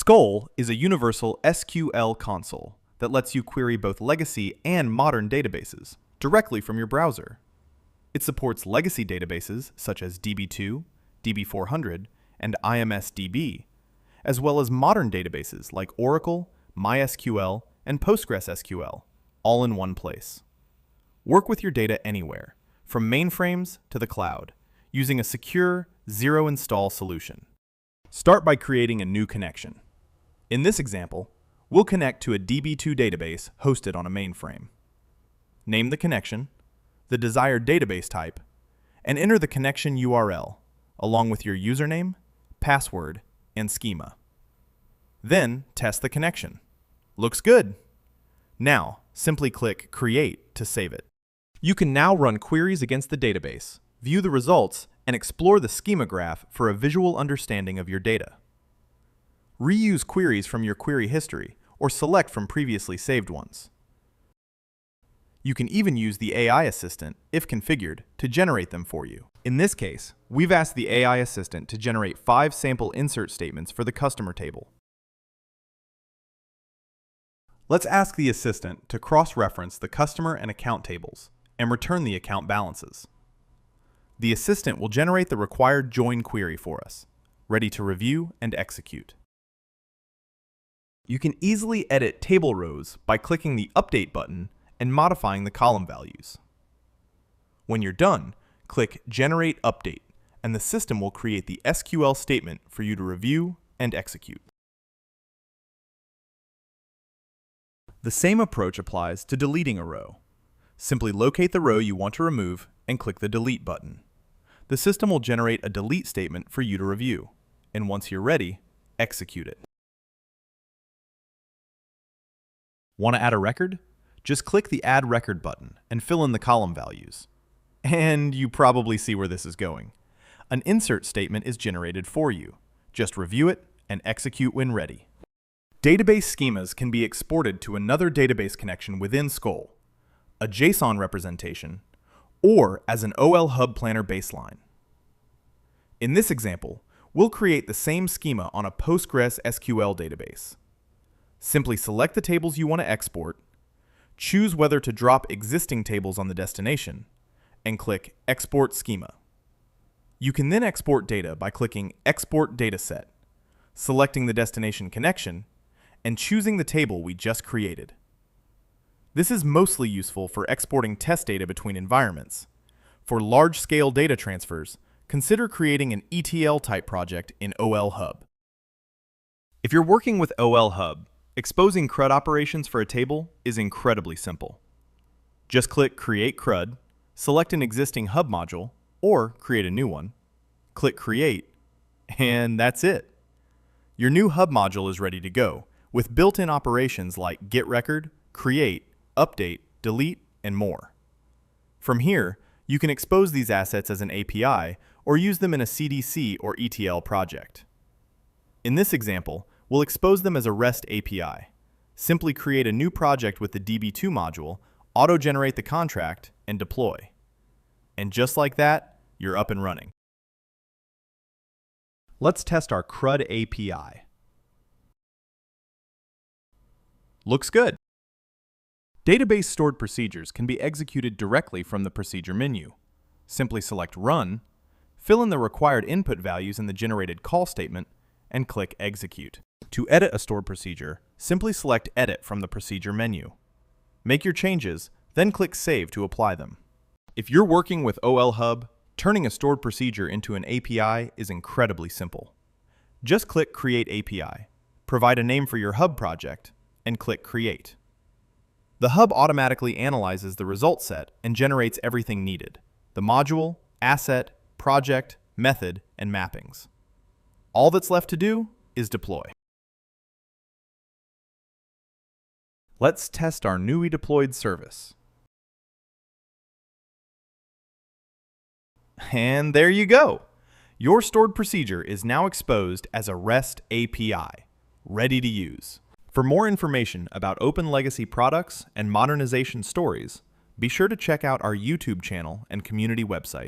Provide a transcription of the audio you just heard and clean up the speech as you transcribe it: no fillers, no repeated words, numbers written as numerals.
SQOL is a universal SQL console that lets you query both legacy and modern databases directly from your browser. It supports legacy databases such as DB2, DB400, and IMS-DB, as well as modern databases like Oracle, MySQL, and PostgreSQL, all in one place. Work with your data anywhere, from mainframes to the cloud, using a secure, zero-install solution. Start by creating a new connection. In this example, we'll connect to a DB2 database hosted on a mainframe. Name the connection, the desired database type, and enter the connection URL, along with your username, password, and schema. Then test the connection. Looks good. Now, simply click Create to save it. You can now run queries against the database, view the results, and explore the schema graph for a visual understanding of your data. Reuse queries from your query history or select from previously saved ones. You can even use the AI assistant, if configured, to generate them for you. In this case, we've asked the AI assistant to generate 5 sample insert statements for the customer table. Let's ask the assistant to cross-reference the customer and account tables and return the account balances. The assistant will generate the required join query for us, ready to review and execute. You can easily edit table rows by clicking the Update button and modifying the column values. When you're done, click Generate Update, and the system will create the SQL statement for you to review and execute. The same approach applies to deleting a row. Simply locate the row you want to remove and click the Delete button. The system will generate a delete statement for you to review, and once you're ready, execute it. Want to add a record? Just click the Add Record button and fill in the column values. And you probably see where this is going. An insert statement is generated for you. Just review it and execute when ready. Database schemas can be exported to another database connection within SQOL, a JSON representation, or as an OL Hub Planner baseline. In this example, we'll create the same schema on a PostgreSQL database. Simply select the tables you want to export, choose whether to drop existing tables on the destination, and click Export Schema. You can then export data by clicking Export Dataset, selecting the destination connection, and choosing the table we just created. This is mostly useful for exporting test data between environments. For large-scale data transfers, consider creating an ETL-type project in OL Hub. If you're working with OL Hub, exposing CRUD operations for a table is incredibly simple. Just click Create CRUD, select an existing Hub module, or create a new one, click Create, and that's it. Your new Hub module is ready to go, with built-in operations like getRecord, create, update, delete, and more. From here, you can expose these assets as an API or use them in a CDC or ETL project. In this example, we'll expose them as a REST API. Simply create a new project with the DB2 module, auto-generate the contract, and deploy. And just like that, you're up and running. Let's test our CRUD API. Looks good. Database stored procedures can be executed directly from the procedure menu. Simply select Run, fill in the required input values in the generated call statement, and click Execute. To edit a stored procedure, simply select Edit from the procedure menu. Make your changes, then click Save to apply them. If you're working with OL Hub, turning a stored procedure into an API is incredibly simple. Just click Create API, provide a name for your Hub project, and click Create. The Hub automatically analyzes the result set and generates everything needed: the module, asset, project, method, and mappings. All that's left to do is deploy. Let's test our newly deployed service. And there you go! Your stored procedure is now exposed as a REST API, ready to use. For more information about OpenLegacy products and modernization stories, be sure to check out our YouTube channel and community website.